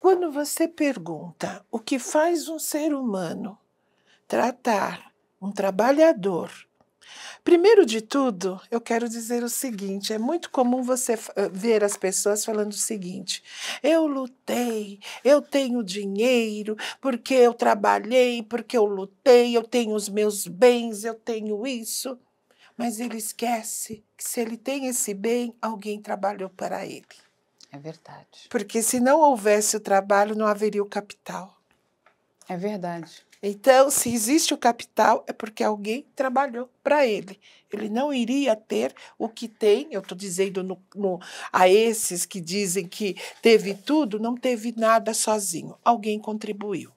Quando você pergunta o que faz um ser humano tratar um trabalhador, primeiro de tudo, eu quero dizer o seguinte: é muito comum você ver as pessoas falando o seguinte: eu lutei, eu tenho dinheiro, porque eu trabalhei, porque eu lutei, eu tenho os meus bens, eu tenho isso. Mas ele esquece que se ele tem esse bem, alguém trabalhou para ele. É verdade. Porque se não houvesse o trabalho, não haveria o capital. É verdade. Então, se existe o capital, é porque alguém trabalhou para ele. Ele não iria ter o que tem, eu estou dizendo a esses que dizem que teve tudo, não teve nada sozinho. Alguém contribuiu.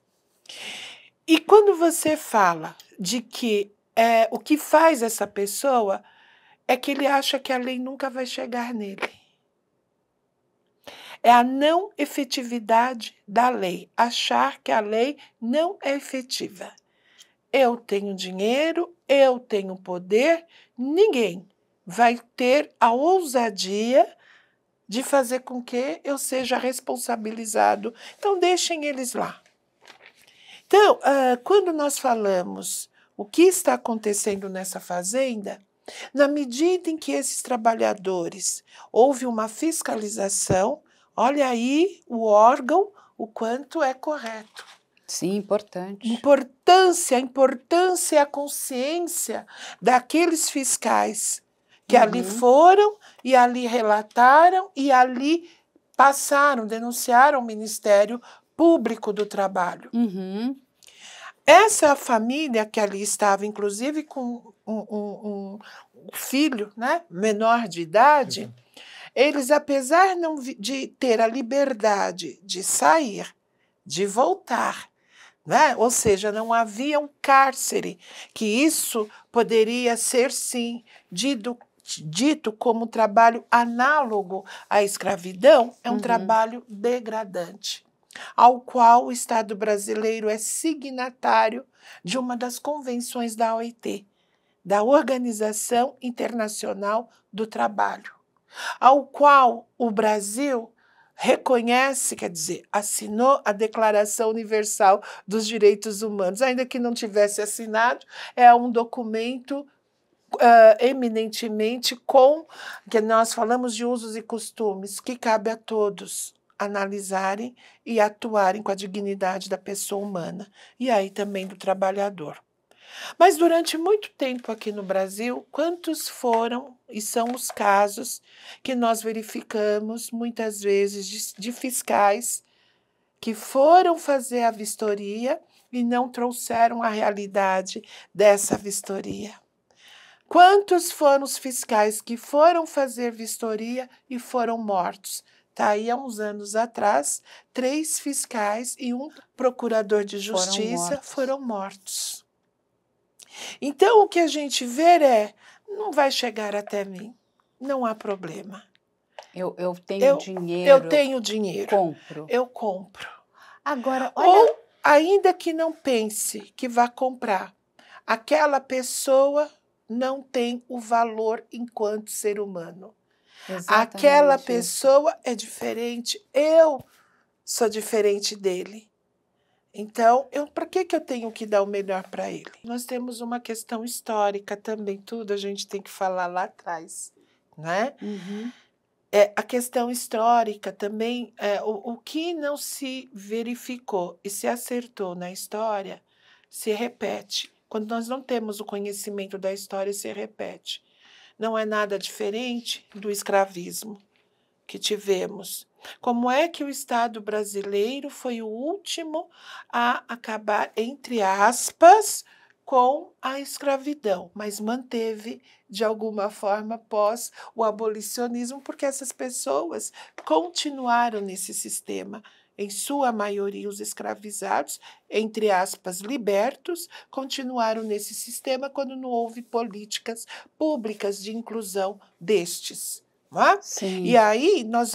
E quando você fala de que o que faz essa pessoa é que ele acha que a lei nunca vai chegar nele. É a não efetividade da lei, achar que a lei não é efetiva. Eu tenho dinheiro, eu tenho poder, ninguém vai ter a ousadia de fazer com que eu seja responsabilizado. Então, deixem eles lá. Então, quando nós falamos o que está acontecendo nessa fazenda, na medida em que esses trabalhadores houve uma fiscalização, olha aí o órgão, o quanto é correto. Sim, importante. A importância e a consciência daqueles fiscais que ali foram e ali relataram e ali passaram, denunciaram o Ministério Público do Trabalho. Essa família que ali estava, inclusive com um filho, né, menor de idade, eles, apesar de ter a liberdade de sair, de voltar, né, ou seja, não havia um cárcere, que isso poderia ser, sim, dito como trabalho análogo à escravidão, é um trabalho degradante, ao qual o Estado brasileiro é signatário de uma das convenções da OIT, da Organização Internacional do Trabalho, ao qual o Brasil reconhece, quer dizer, assinou a Declaração Universal dos Direitos Humanos, ainda que não tivesse assinado, é um documento eminentemente que nós falamos de usos e costumes, que cabe a todos analisarem e atuarem com a dignidade da pessoa humana, e aí também do trabalhador. Mas durante muito tempo aqui no Brasil, quantos foram e são os casos que nós verificamos muitas vezes de fiscais que foram fazer a vistoria e não trouxeram a realidade dessa vistoria? Quantos foram os fiscais que foram fazer vistoria e foram mortos? Está aí há uns anos atrás, 3 fiscais e um procurador de justiça foram mortos. Então, o que a gente vê não vai chegar até mim, não há problema. Eu tenho dinheiro. Eu tenho dinheiro. Compro. Eu compro. Agora, olha... Ou, ainda que não pense que vá comprar, aquela pessoa não tem o valor enquanto ser humano. Exatamente aquela isso. pessoa é diferente, eu sou diferente dele. Então, para que eu tenho que dar o melhor para ele? Nós temos uma questão histórica também, tudo a gente tem que falar lá atrás, né? A questão histórica também, o que não se verificou e se acertou na história, se repete. Quando nós não temos o conhecimento da história, se repete. Não é nada diferente do escravismo que tivemos. Como é que o Estado brasileiro foi o último a acabar, entre aspas, com a escravidão, mas manteve, de alguma forma, após o abolicionismo, porque essas pessoas continuaram nesse sistema. Em sua maioria, os escravizados, entre aspas, libertos, continuaram nesse sistema quando não houve políticas públicas de inclusão destes. Sim. E aí nós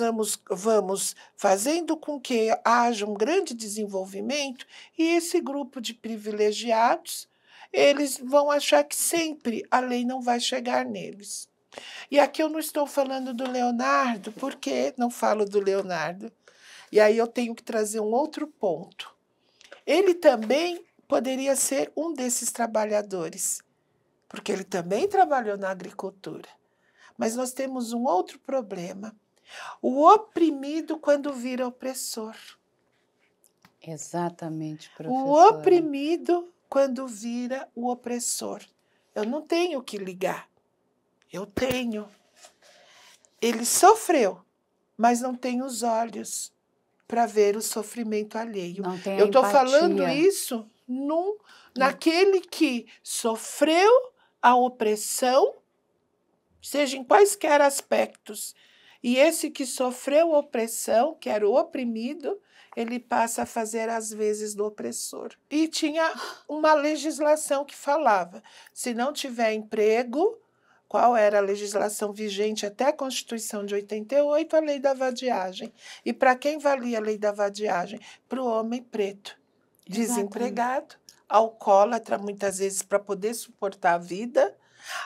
vamos fazendo com que haja um grande desenvolvimento e esse grupo de privilegiados, eles vão achar que sempre a lei não vai chegar neles. E aqui eu não estou falando do Leonardo, porque não falo do Leonardo. E aí eu tenho que trazer um outro ponto. Ele também poderia ser um desses trabalhadores, porque ele também trabalhou na agricultura. Mas nós temos um outro problema. O oprimido quando vira opressor. Exatamente, professora. O oprimido quando vira o opressor. Eu não tenho que ligar. Eu tenho. Ele sofreu, mas não tem os olhos para ver o sofrimento alheio. Não tem a Eu estou empatia. falando isso naquele que sofreu a opressão, seja em quaisquer aspectos. E esse que sofreu a opressão, que era o oprimido, ele passa a fazer as vezes do opressor. E tinha uma legislação que falava, se não tiver emprego, qual era a legislação vigente até a Constituição de 88, a lei da vadiagem. E para quem valia a lei da vadiagem? Para o homem preto, desempregado, alcoólatra, muitas vezes para poder suportar a vida,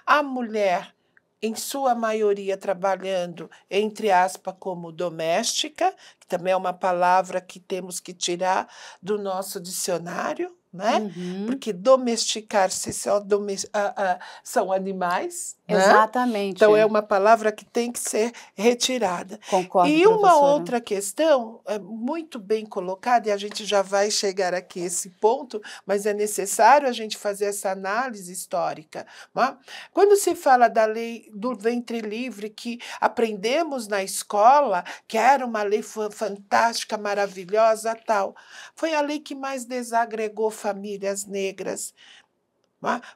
a mulher, em sua maioria trabalhando, entre aspas, como doméstica, que também é uma palavra que temos que tirar do nosso dicionário, né? Uhum. Porque domesticar-se são animais. Exatamente. Né? Então, é uma palavra que tem que ser retirada. Concordo, e professora. uma outra questão, muito bem colocada, e a gente já vai chegar aqui a esse ponto, mas é necessário a gente fazer essa análise histórica. Né? Quando se fala da lei do ventre livre, que aprendemos na escola, que era uma lei fantástica, maravilhosa, tal, foi a lei que mais desagregou famílias negras.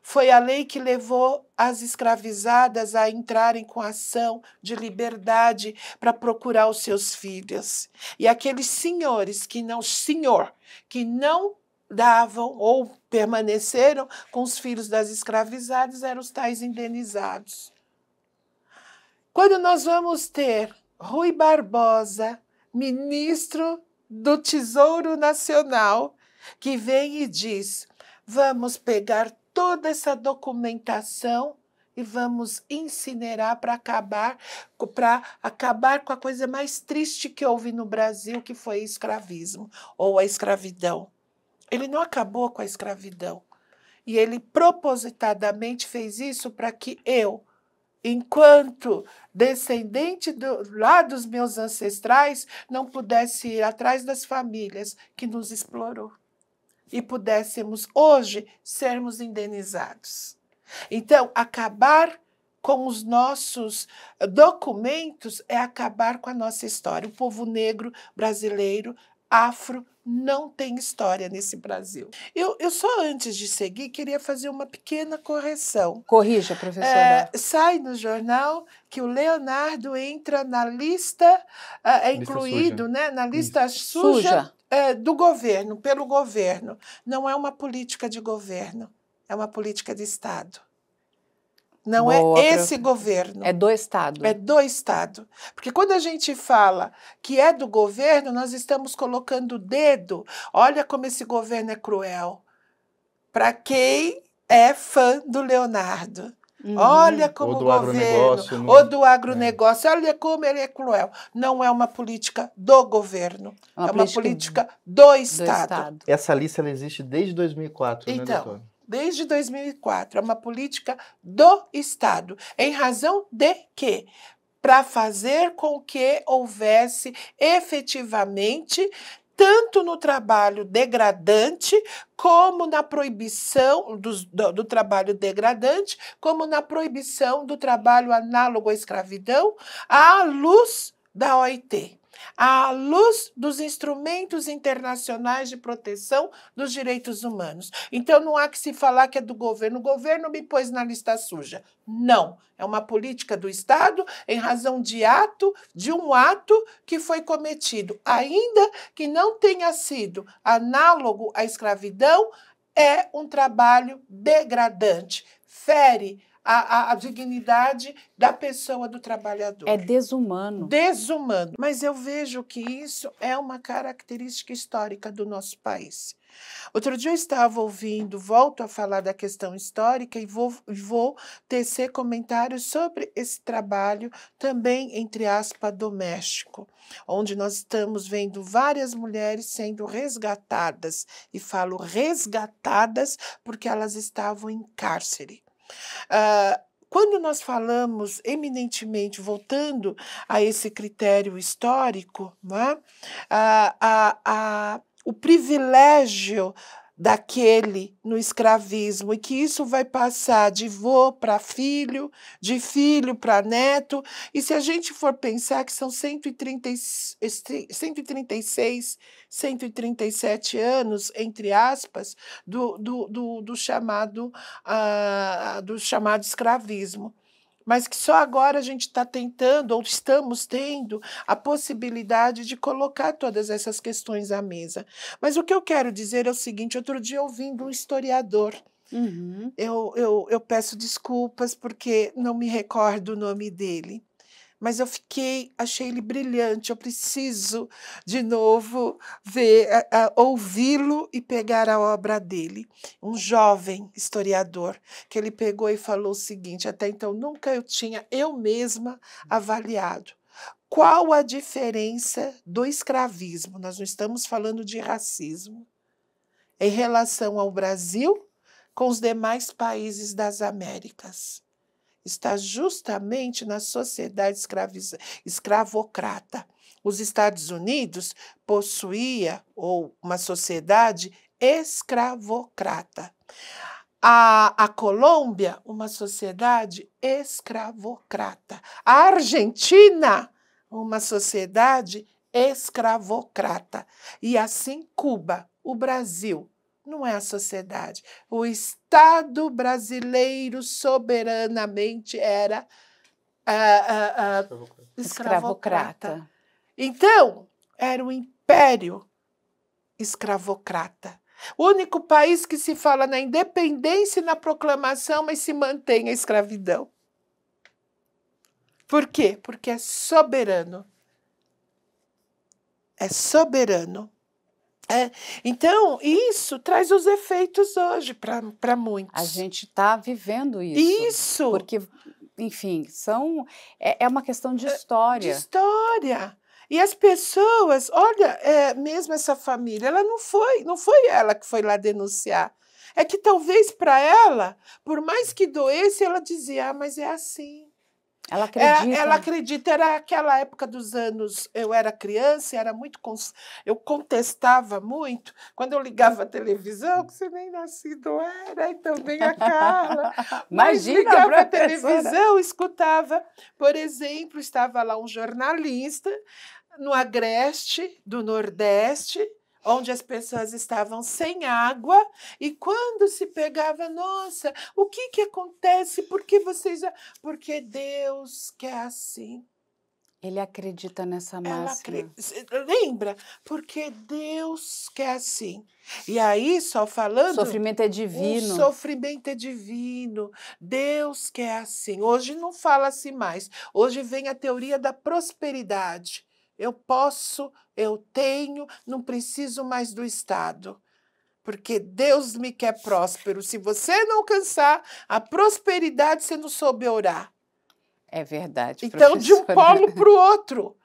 Foi a lei que levou as escravizadas a entrarem com ação de liberdade para procurar os seus filhos. E aqueles senhores que não davam ou permaneceram com os filhos das escravizadas eram os tais indenizados. Quando nós vamos ter Rui Barbosa, ministro do Tesouro Nacional, que vem e diz, vamos pegar toda essa documentação e vamos incinerar para acabar com a coisa mais triste que houve no Brasil, que foi o escravismo ou a escravidão. Ele não acabou com a escravidão. E ele propositadamente fez isso para que eu, enquanto descendente lá dos meus ancestrais, não pudesse ir atrás das famílias que nos explorou. E pudéssemos hoje sermos indenizados. Então, acabar com os nossos documentos é acabar com a nossa história. O povo negro brasileiro, afro, não tem história nesse Brasil. Eu só antes de seguir queria fazer uma pequena correção. Corrija, professora. Sai no jornal que o Leonardo entra na lista, incluído, né, na lista suja. Do governo, pelo governo. Não é uma política de governo, é uma política de Estado. Não é esse governo. É do Estado. É do Estado. Porque quando a gente fala que é do governo, nós estamos colocando o dedo. Olha como esse governo é cruel. Para quem é fã do Leonardo. Olha como o governo, ou do agronegócio, olha como ele é cruel. Não é uma política do governo, é uma política do Estado. Essa lista ela existe desde 2004, então, né, doutora? Desde 2004, é uma política do Estado, em razão de quê? Para fazer com que houvesse efetivamente tanto no trabalho degradante, como na proibição do trabalho degradante, como na proibição do trabalho análogo à escravidão, à luz da OIT, à luz dos instrumentos internacionais de proteção dos direitos humanos. Então, não há que se falar que é do governo. O governo me pôs na lista suja. Não, é uma política do Estado em razão de um ato que foi cometido, ainda que não tenha sido análogo à escravidão, é um trabalho degradante, fere a dignidade da pessoa, do trabalhador. É desumano. Desumano. Mas eu vejo que isso é uma característica histórica do nosso país. Outro dia eu estava ouvindo, volto a falar da questão histórica e vou tecer comentários sobre esse trabalho também, entre aspas, doméstico, onde nós estamos vendo várias mulheres sendo resgatadas, e falo resgatadas porque elas estavam em cárcere. Quando nós falamos eminentemente, voltando a esse critério histórico, né, o privilégio daquele no escravismo, e que isso vai passar de vô para filho, de filho para neto, e se a gente for pensar que são 136, 137 anos, entre aspas, do chamado escravismo, mas que só agora a gente está tentando, ou estamos tendo, a possibilidade de colocar todas essas questões à mesa. Mas o que eu quero dizer é o seguinte: outro dia ouvindo um historiador, eu peço desculpas porque não me recordo o nome dele, mas achei ele brilhante, eu preciso de novo ouvi-lo e pegar a obra dele. Um jovem historiador, que ele pegou e falou o seguinte: até então nunca eu tinha eu mesma avaliado qual a diferença do escravismo, nós não estamos falando de racismo, em relação ao Brasil com os demais países das Américas. Está justamente na sociedade escravocrata. Os Estados Unidos possuía uma sociedade escravocrata. A Colômbia, uma sociedade escravocrata. A Argentina, uma sociedade escravocrata. E assim Cuba, o Brasil. Não é a sociedade. O Estado brasileiro soberanamente era escravocrata. Então, era um império escravocrata. O único país que se fala na independência e na proclamação, mas se mantém a escravidão. Por quê? Porque é soberano. É soberano. Então, isso traz os efeitos hoje para muitos. A gente está vivendo isso. Isso! Porque, enfim, é uma questão de história. De história. E as pessoas, olha, mesmo essa família, ela não foi ela que foi lá denunciar. É que talvez para ela, por mais que doesse, ela dizia, mas é assim. Ela acredita. Ela acredita, era aquela época dos anos, eu era criança, eu contestava muito, quando eu ligava a televisão, que você nem nascido era, e também a Carla. Mas ligava a televisão, escutava, por exemplo, estava lá um jornalista no Agreste do Nordeste, onde as pessoas estavam sem água, e quando se pegava, nossa, o que acontece? Por que vocês... Porque Deus quer assim. Ele acredita nessa máxima. Lembra? Porque Deus quer assim. E aí, só falando... O sofrimento é divino. O sofrimento é divino. Deus quer assim. Hoje não fala assim mais. Hoje vem a teoria da prosperidade. Eu posso, eu tenho, não preciso mais do Estado, porque Deus me quer próspero. Se você não alcançar a prosperidade, você não soube orar. É verdade, então, professora. De um polo para o outro.